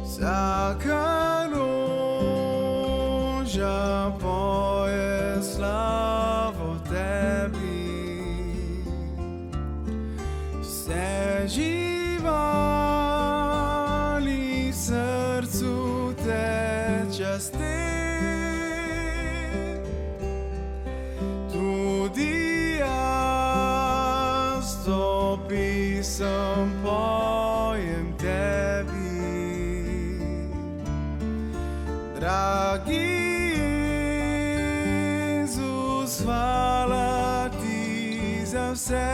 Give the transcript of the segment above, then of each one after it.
Vsaka roža poje slavo tebi, vse živali srcu te časti, tudi jaz to pisem pojem tebi. Dragi Jezus, hvala ti za vse.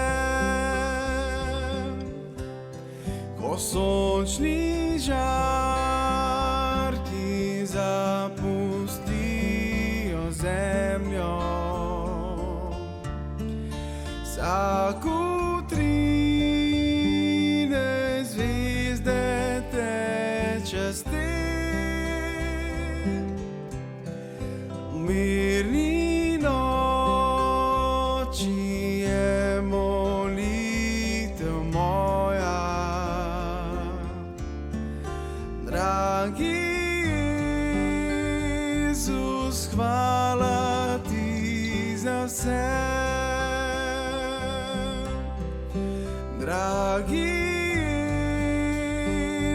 Ko sončni žarki zapustijo zemljo, vsak utrine zvezde te časti. Mirni noči je molitev moja, dragi Jezus, hvala ti za vse. Dragi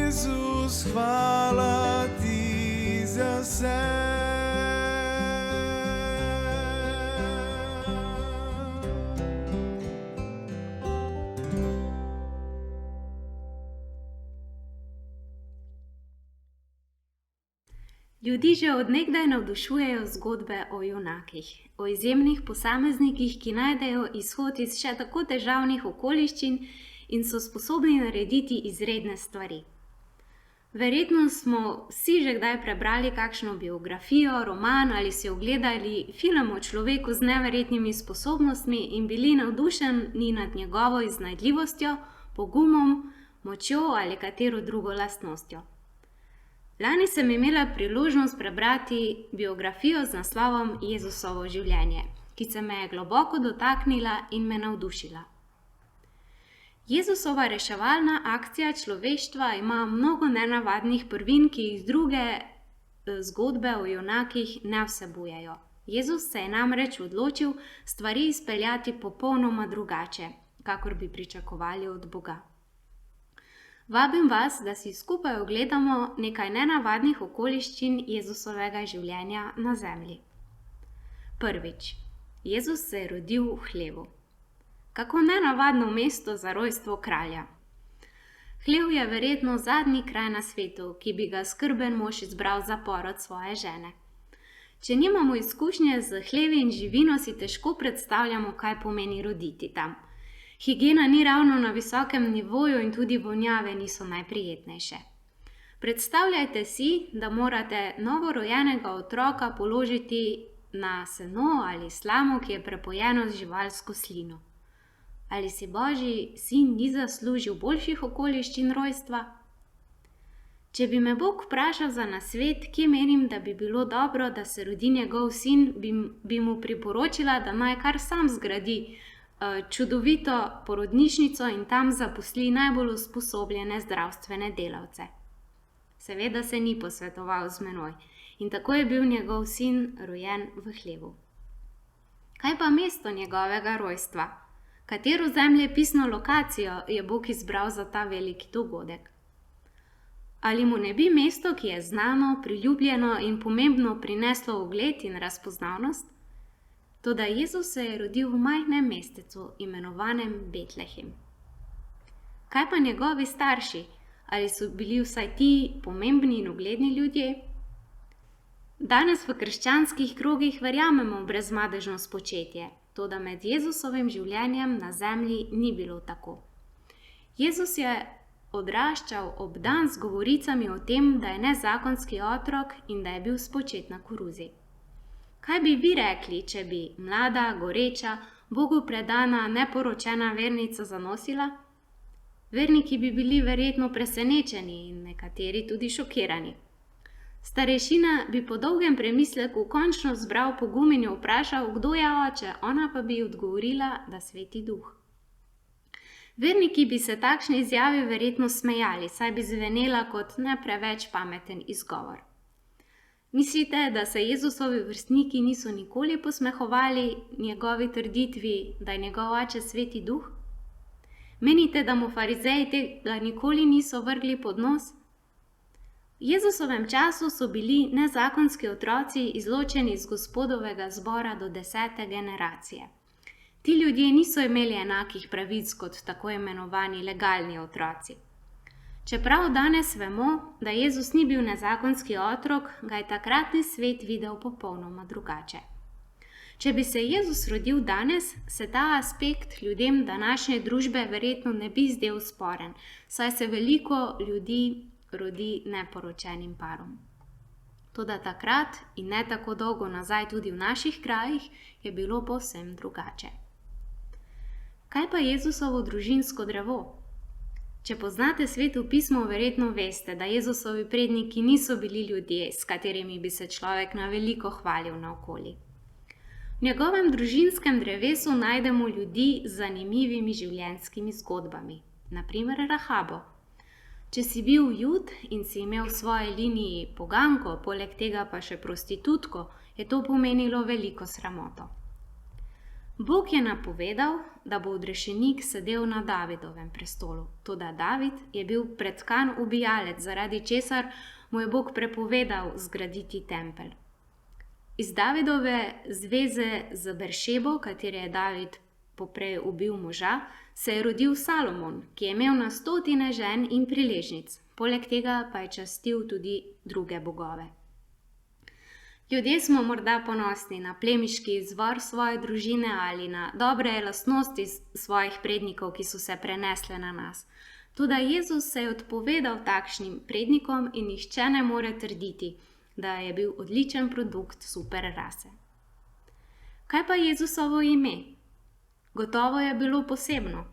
Jezus, hvala ti za vse. Ljudi že od nekdaj navdušujejo zgodbe o junakih, o izjemnih posameznikih, ki najdejo izhod iz še tako težavnih okoliščin in so sposobni narediti izredne stvari. Verjetno smo vsi že kdaj prebrali kakšno biografijo, roman ali si ogledali film o človeku z neverjetnimi sposobnostmi in bili navdušeni nad njegovo iznajdljivostjo, pogumom, močjo ali katero drugo lastnostjo. Lani sem imela priložnost prebrati biografijo z naslovom Jezusovo življenje, ki se me je globoko dotaknila in me navdušila. Jezusova reševalna akcija človeštva ima mnogo nenavadnih prvin, ki jih druge zgodbe o junakih ne vsebujejo. Jezus se je namreč odločil stvari izpeljati popolnoma drugače, kakor bi pričakovali od Boga. Vabim vas, da si skupaj ogledamo nekaj nenavadnih okoliščin Jezusovega življenja na zemlji. Prvič, Jezus se je rodil v hlevu. Kako nenavadno mesto za rojstvo kralja. Hlev je verjetno zadnji kraj na svetu, ki bi ga skrben mož izbral za porod svoje žene. Če nimamo izkušnje z hlevi in živino, si težko predstavljamo, kaj pomeni roditi tam. Higiena ni ravno na visokem nivoju in tudi vonjave niso najprijetnejše. Predstavljajte si, da morate novorojenega otroka položiti na seno ali slamo, ki je prepojeno z živalsko slino. Ali si Božji sin ni zaslužil boljših okoliščin rojstva? Če bi me Bog vprašal za nasvet, kje menim, da bi bilo dobro, da se rodi njegov sin, bi mu priporočila, da naj kar sam zgradi čudovito porodnišnico in tam zaposli najbolj usposobljene zdravstvene delavce. Seveda se ni posvetoval z menoj in tako je bil njegov sin rojen v hlevu. Kaj pa mesto njegovega rojstva? Katero zemljepisno lokacijo je Bog izbral za ta veliki dogodek? Ali mu ne bi mesto, ki je znano, priljubljeno in pomembno prineslo ugled in razpoznavnost? Toda Jezus se je rodil v majhnem mestecu, imenovanem Betlehem. Kaj pa njegovi starši? Ali so bili vsaj ti pomembni in ugledni ljudje? Danes v krščanskih krogih verjamemo v brezmadežno spočetje, toda med Jezusovim življenjem na zemlji ni bilo tako. Jezus je odraščal obdan z govoricami o tem, da je nezakonski otrok in da je bil spočet na koruzi. Kaj bi vi rekli, če bi mlada, goreča, Bogu predana, neporočena vernica zanosila? Verniki bi bili verjetno presenečeni in nekateri tudi šokirani. Starešina bi po dolgem premisleku končno zbral pogum in jo vprašal, kdo je oče, ona pa bi odgovorila, da Sveti Duh. Verniki bi se takšni izjavi verjetno smejali, saj bi zvenela kot ne preveč pameten izgovor. Mislite, da se Jezusovi vrstniki niso nikoli posmehovali njegovi trditvi, da je njegov oče Sveti Duh? Menite, da mu farizeji tega nikoli niso vrgli pod nos? V Jezusovem času so bili nezakonski otroci izločeni iz Gospodovega zbora do 10. generacije. Ti ljudje niso imeli enakih pravic kot tako imenovani legalni otroci. Čeprav danes vemo, da Jezus ni bil nezakonski otrok, ga je takratni svet videl popolnoma drugače. Če bi se Jezus rodil danes, se ta aspekt ljudem današnje družbe verjetno ne bi zdel sporen, saj se veliko ljudi rodi neporočenim parom. Toda takrat in ne tako dolgo nazaj tudi v naših krajih je bilo povsem drugače. Kaj pa Jezusovo družinsko drevo? Če poznate Sveto pismo, verjetno veste, da Jezusovi predniki niso bili ljudje, s katerimi bi se človek na veliko hvalil naokoli. V njegovem družinskem drevesu najdemo ljudi z zanimivimi življenjskimi zgodbami, na primer Rahabo. Če si bil Jud in si imel v svoji liniji poganko, poleg tega pa še prostitutko, je to pomenilo veliko sramoto. Bog je napovedal, da bo odrešenik sedel na Davidovem prestolu. Toda David je bil pretkan ubijalec, zaradi česar mu je Bog prepovedal zgraditi tempelj. Iz Davidove zveze z Beršebo, kateri je David poprej ubil moža, se je rodil Salomon, ki je imel na 100 žen in priležnic, poleg tega pa je častil tudi druge bogove. Ljudje smo morda ponosni na plemiški izvor svoje družine ali na dobre lastnosti svojih prednikov, ki so se prenesle na nas. Toda Jezus se je odpovedal takšnim prednikom in nihče ne more trditi, da je bil odličen produkt super rase. Kaj pa Jezusovo ime? Gotovo je bilo posebno.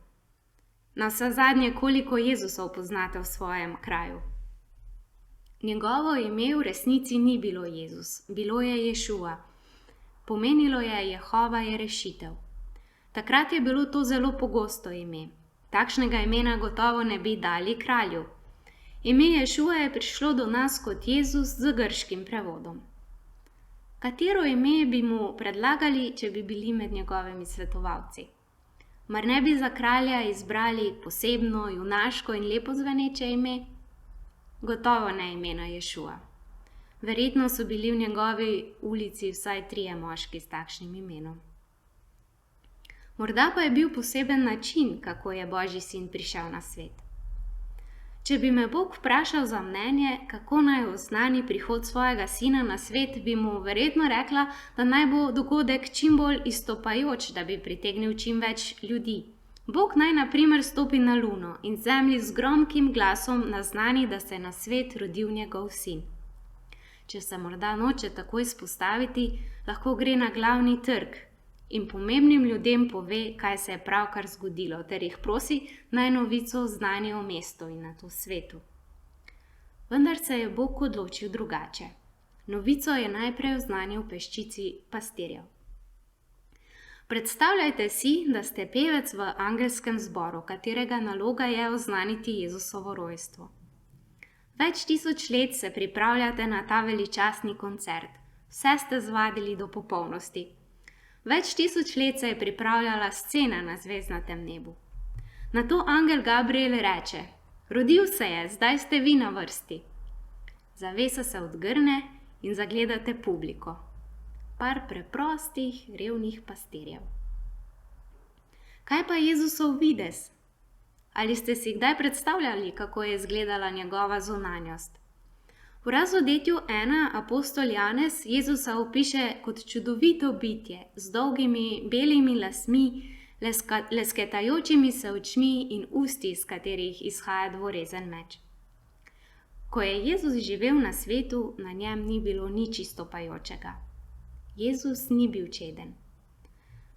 Navsezadnje, koliko Jezusov poznate v svojem kraju? Njegovo ime v resnici ni bilo Jezus, bilo je Ješua. Pomenilo je Jehova je rešitev. Takrat je bilo to zelo pogosto ime. Takšnega imena gotovo ne bi dali kralju. Ime Ješua je prišlo do nas kot Jezus z grškim prevodom. Katero ime bi mu predlagali, če bi bili med njegovimi svetovalci? Mar ne bi za kralja izbrali posebno, junaško in lepo zveneče ime? Gotovo ne imena Ješua. Verjetno so bili v njegovi ulici vsaj 3 moški s takšnim imenom. Morda pa je bil poseben način, kako je Božji sin prišel na svet. Če bi me Bog vprašal za mnenje, kako naj oznani prihod svojega sina na svet, bi mu verjetno rekla, da naj bo dogodek čim bolj izstopajoč, da bi pritegnil čim več ljudi. Bog naj na primer stopi na luno in zemlji z gromkim glasom naznani, da se je na svet rodil njegov sin. Če se morda noče tako izpostaviti, lahko gre na glavni trg in pomembnim ljudem pove, kaj se je pravkar zgodilo, ter jih prosi, naj novico oznanijo v mestu in na to svetu. Vendar se je Bog odločil drugače. Novico je najprej oznanil peščici pastirjev. Predstavljajte si, da ste pevec v angelskem zboru, katerega naloga je oznaniti Jezusovo rojstvo. Več tisoč let se pripravljate na ta veličastni koncert. Vse ste zvadili do popolnosti. Več tisoč let se je pripravljala scena na zvezdnatem nebu. Nato angel Gabriel reče: rodil se je, zdaj ste vi na vrsti. Zavesa se odgrne in zagledate publiko. Par preprostih, revnih pastirjev. Kaj pa Jezusov videz? Ali ste si kdaj predstavljali, kako je izgledala njegova zunanjost? V razodetju 1 apostol Janez Jezusa opiše kot čudovito bitje z dolgimi belimi lasmi, lesketajočimi se očmi in usti, iz katerih izhaja dvorezen meč. Ko je Jezus živel na svetu, na njem ni bilo nič izstopajočega. Jezus ni bil čeden.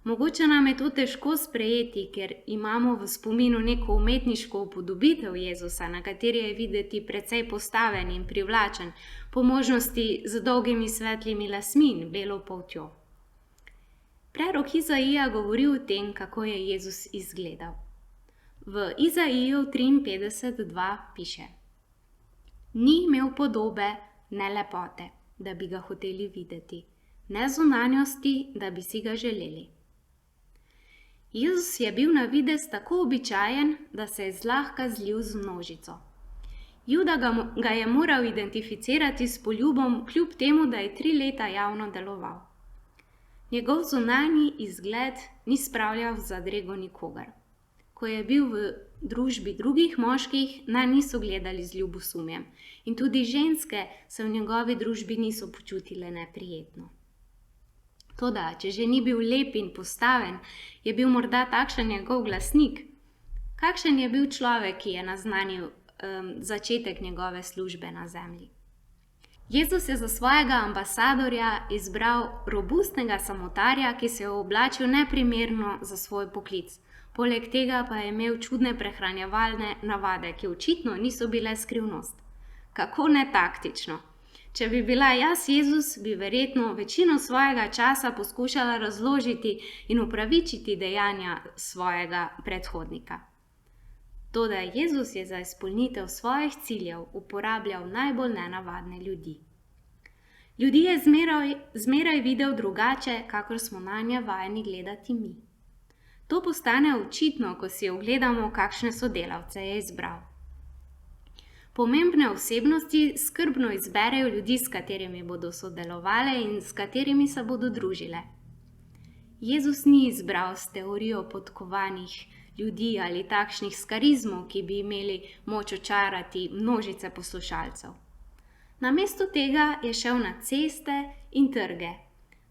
Mogoče nam je to težko sprejeti, ker imamo v spominu neko umetniško upodobitev Jezusa, na kateri je videti precej postaven in privlačen, po možnosti z dolgimi svetlimi lasmi in belo poltjo. Prerok Izaija govori o tem, kako je Jezus izgledal. V Izaiju 53:2 piše: Ni imel podobe, ne lepote, da bi ga hoteli videti, ne zunanjosti, da bi si ga želeli. Jezus je bil na videz tako običajen, da se je zlahka zlil z množico. Juda ga je moral identificirati s poljubom, kljub temu, da je 3 leta javno deloval. Njegov zunanji izgled ni spravljal v zadrego nikogar. Ko je bil v družbi drugih moških, naj niso gledali z ljubosumjem in tudi ženske se v njegovi družbi niso počutile neprijetno. Toda, če že ni bil lep in postaven, je bil morda takšen njegov glasnik. Kakšen je bil človek, ki je naznanil začetek njegove službe na zemlji? Jezus je za svojega ambasadorja izbral robustnega samotarja, ki se je oblačil neprimerno za svoj poklic. Poleg tega pa je imel čudne prehranjevalne navade, ki očitno niso bile skrivnost. Kako netaktično! Če bi bila jaz Jezus, bi verjetno večino svojega časa poskušala razložiti in upravičiti dejanja svojega predhodnika. Toda Jezus je za izpolnitev svojih ciljev uporabljal najbolj nenavadne ljudi. Ljudi je zmeraj videl drugače, kakor smo nanje vajeni gledati mi. To postane očitno, ko si ogledamo, kakšne sodelavce je izbral. Pomembne osebnosti skrbno izberejo ljudi, s katerimi bodo sodelovale in s katerimi se bodo družile. Jezus ni izbral s teorijo podkovanih ljudi ali takšnih s karizmo, ki bi imeli moč očarati množice poslušalcev. Namesto tega je šel na ceste in trge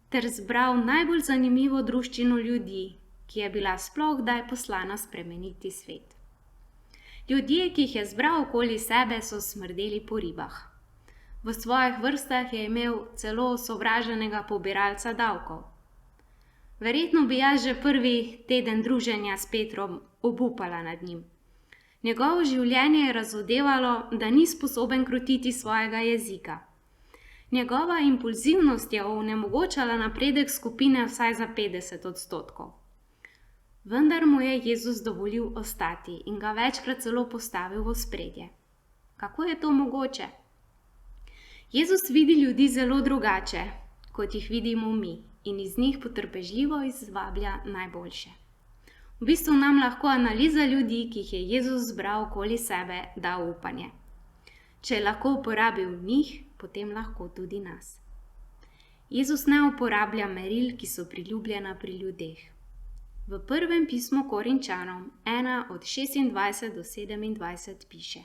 ter zbral najbolj zanimivo druščino ljudi, ki je bila sploh kdaj poslana spremeniti svet. Ljudje, ki jih je zbral okoli sebe, so smrdeli po ribah. V svojih vrstah je imel celo sovraženega pobiralca davkov. Verjetno bi jaz že prvi teden druženja s Petrom obupala nad njim. Njegovo življenje je razodevalo, da ni sposoben krotiti svojega jezika. Njegova impulzivnost je onemogočala napredek skupine vsaj za 50%. Vendar mu je Jezus dovolil ostati in ga večkrat celo postavil v ospredje. Kako je to mogoče? Jezus vidi ljudi zelo drugače, kot jih vidimo mi, in iz njih potrpežljivo izvablja najboljše. V bistvu nam lahko analiza ljudi, ki jih je Jezus zbral okoli sebe, da upanje. Če je lahko uporabil njih, potem lahko tudi nas. Jezus ne uporablja meril, ki so priljubljena pri ljudeh. V prvem pismu Korinčanom 1 od 26 do 27 piše: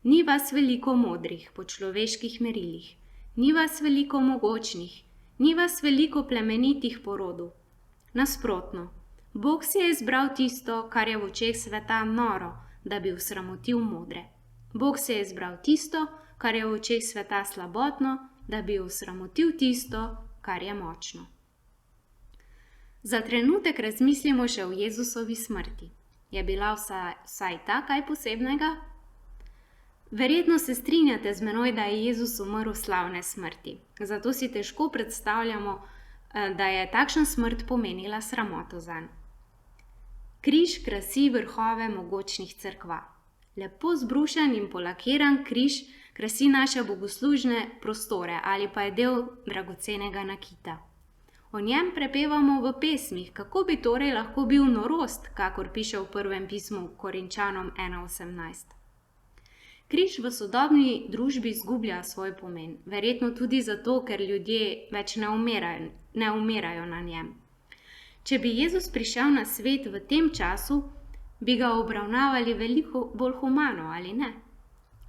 Ni vas veliko modrih po človeških merilih, ni vas veliko mogočnih, ni vas veliko plemenitih po rodu. Nasprotno, Bog si je izbral tisto, kar je v očeh sveta noro, da bi osramotil modre. Bog si je izbral tisto, kar je v očeh sveta slabotno, da bi osramotil tisto, kar je močno. Za trenutek razmislimo še o Jezusovi smrti. Je bila vsaj ta kaj posebnega? Verjetno se strinjate z menoj, da je Jezus umrl slavne smrti. Zato si težko predstavljamo, da je takšna smrt pomenila sramoto zanj. Križ krasi vrhove mogočnih cerkva. Lepo zbrušen in polakiran križ krasi naše bogoslužne prostore ali pa je del dragocenega nakita. O njem prepevamo v pesmih, kako bi torej lahko bil norost, kakor piše v prvem pismu Korinčanom 1:18. Križ v sodobni družbi izgublja svoj pomen, verjetno tudi zato, ker ljudje več ne umirajo na njem. Če bi Jezus prišel na svet v tem času, bi ga obravnavali veliko bolj humano, ali ne?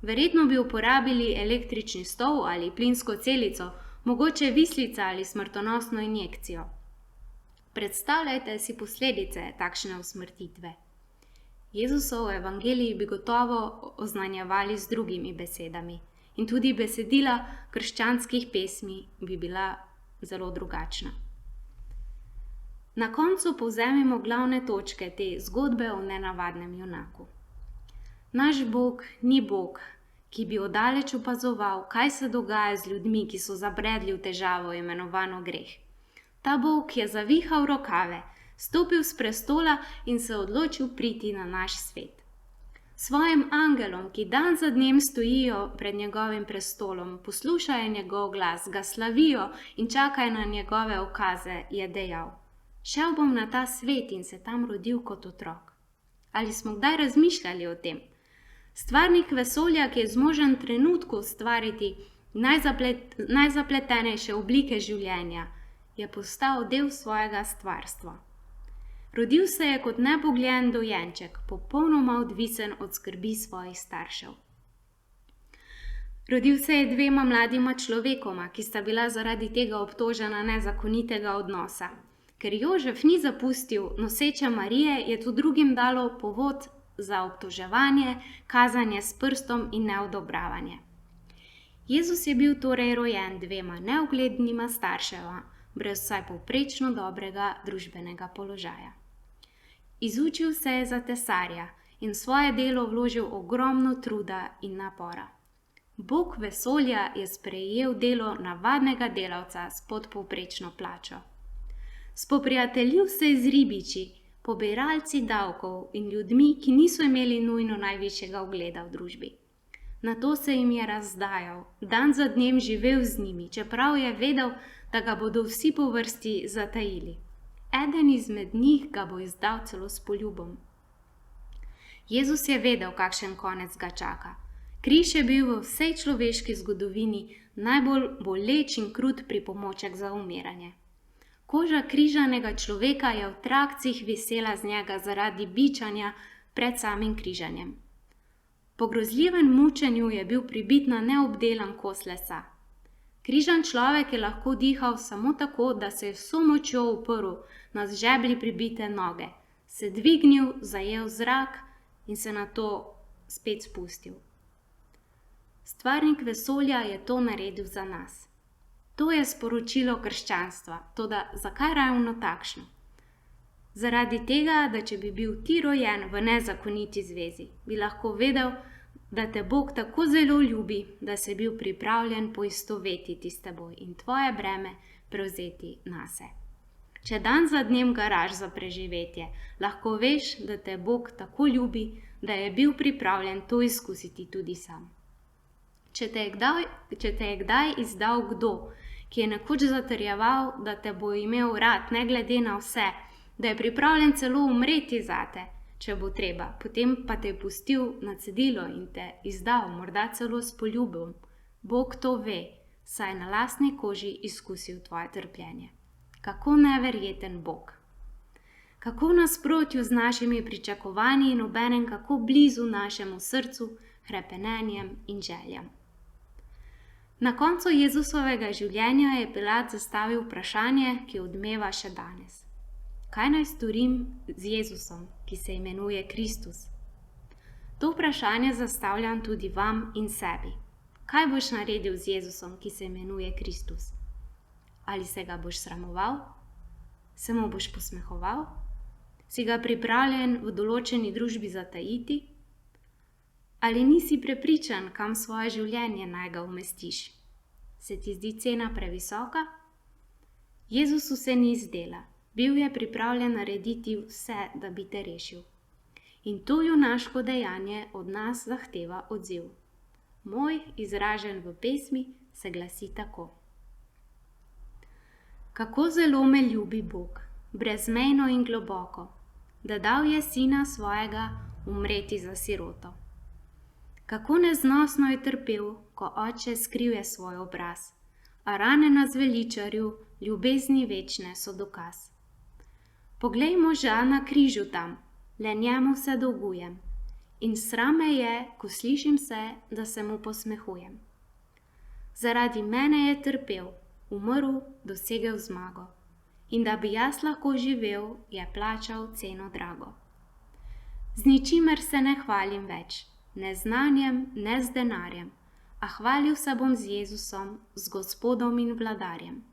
Verjetno bi uporabili električni stol ali plinsko celico, mogoče vislica ali smrtonosno injekcijo. Predstavljajte si posledice takšne usmrtitve. Jezusov evangelij bi gotovo oznanjevali z drugimi besedami in tudi besedila krščanskih pesmi bi bila zelo drugačna. Na koncu povzemimo glavne točke te zgodbe o nenavadnem junaku. Naš Bog ni Bog, ki bi oddaleč opazoval, kaj se dogaja z ljudmi, ki so zabredli v težavo imenovano greh. Ta Bog je zavihal rokave, stopil s prestola in se odločil priti na naš svet. Svojim angelom, ki dan za dnem stojijo pred njegovim prestolom, poslušajo njegov glas, ga slavijo in čakajo na njegove ukaze, je dejal: šel bom na ta svet in se tam rodil kot otrok. Ali smo kdaj razmišljali o tem? Stvarnik vesolja, ki je zmožen trenutku ustvariti najzapletenejše oblike življenja, je postal del svojega stvarstva. Rodil se je kot nebogljen dojenček, popolnoma odvisen od skrbi svojih staršev. Rodil se je dvema mladima človekoma, ki sta bila zaradi tega obtožena nezakonitega odnosa. Ker Jožef ni zapustil noseče Marije, je to drugim dalo povod za obtoževanje, kazanje s prstom in neodobravanje. Jezus je bil torej rojen dvema neuglednima staršema, brez vsaj povprečno dobrega družbenega položaja. Izučil se je za tesarja in v svoje delo vložil ogromno truda in napora. Bog vesolja je sprejel delo navadnega delavca s podpovprečno plačo. Spoprijateljil se je z ribiči, pobiralci davkov in ljudmi, ki niso imeli nujno najvišjega ugleda v družbi. Nato se jim je razdajal, dan za dnem živel z njimi, čeprav je vedel, da ga bodo vsi po vrsti zatajili. Eden izmed njih ga bo izdal celo s poljubom. Jezus je vedel, kakšen konec ga čaka. Križ je bil v vsej človeški zgodovini najbolj boleč in krut pripomoček za umiranje. Koža križanega človeka je v trakcih visela z njega zaradi bičanja pred samim križanjem. Po grozljivem mučenju je bil pribit na neobdelan kos lesa. Križan človek je lahko dihal samo tako, da se je vso močjo uprl na z žeblji pribite noge, se dvignil, zajel zrak in se nato spet spustil. Stvarnik vesolja je to naredil za nas. To je sporočilo krščanstva, toda zakaj ravno takšno? Zaradi tega, da če bi bil ti rojen v nezakoniti zvezi, bi lahko vedel, da te Bog tako zelo ljubi, da se je bil pripravljen poistovetiti s teboj in tvoje breme prevzeti nase. Če dan za dnem garaš za preživetje, lahko veš, da te Bog tako ljubi, da je bil pripravljen to izkusiti tudi sam. Če te je kdaj izdal kdo, ki je nekoč zatrjeval, da te bo imel rad ne glede na vse, da je pripravljen celo umreti zate, če bo treba, potem pa te je pustil na cedilu in te izdal, morda celo s poljubom. Bog to ve, saj je na lastni koži izkusil tvoje trpljenje. Kako neverjeten Bog! Kako v nasprotju z našimi pričakovanji in obenem kako blizu našemu srcu, hrepenenjem in željam. Na koncu Jezusovega življenja je Pilat zastavil vprašanje, ki odmeva še danes. Kaj naj storim z Jezusom, ki se imenuje Kristus? To vprašanje zastavljam tudi vam in sebi. Kaj boš naredil z Jezusom, ki se imenuje Kristus? Ali se ga boš sramoval? Se mu boš posmehoval? Si ga pripravljen v določeni družbi zatajiti? Ali nisi prepričan, kam svoje življenje naj ga umestiš? Se ti zdi cena previsoka? Jezusu se ni zdela. Bil je pripravljen narediti vse, da bi te rešil. In to junaško dejanje od nas zahteva odziv. Moj, izražen v pesmi, se glasi tako. Kako zelo me ljubi Bog, brezmejno in globoko, da dal je sina svojega umreti za siroto. Kako neznosno je trpel, ko oče skrivje svoj obraz, a rane na zveličarju ljubezni večne so dokaz. Poglej moža na križu tam, le njemu se dolgujem, in sram me je, ko slišim se, da se mu posmehujem. Zaradi mene je trpel, umrl, dosegel zmago, in da bi jaz lahko živel, je plačal ceno drago. Z ničimer se ne hvalim več, ne z znanjem, ne z denarjem, a hvalil se bom z Jezusom, z Gospodom in vladarjem.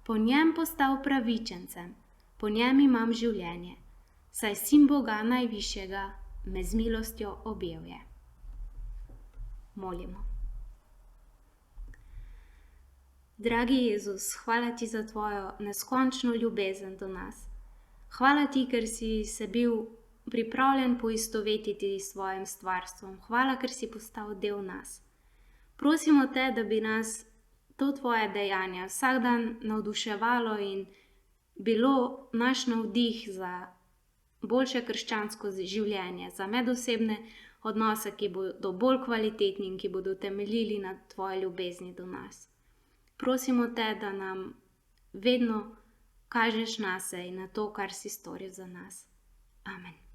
Po njem postal pravičencem, po njem imam življenje, saj sin Boga najvišjega me z milostjo objel je. Molimo. Dragi Jezus, hvala ti za tvojo neskončno ljubezen do nas. Hvala ti, ker si se bil pripravljen poistovetiti s svojim stvarstvom. Hvala, ker si postal del nas. Prosimo te, da bi nas to tvoje dejanje vsak dan navduševalo in bilo naš navdih za boljše krščansko življenje, za medosebne odnose, ki bodo bolj kvalitetni in ki bodo temeljili na tvoji ljubezni do nas. Prosimo te, da nam vedno kažeš nase in na to, kar si storil za nas. Amen.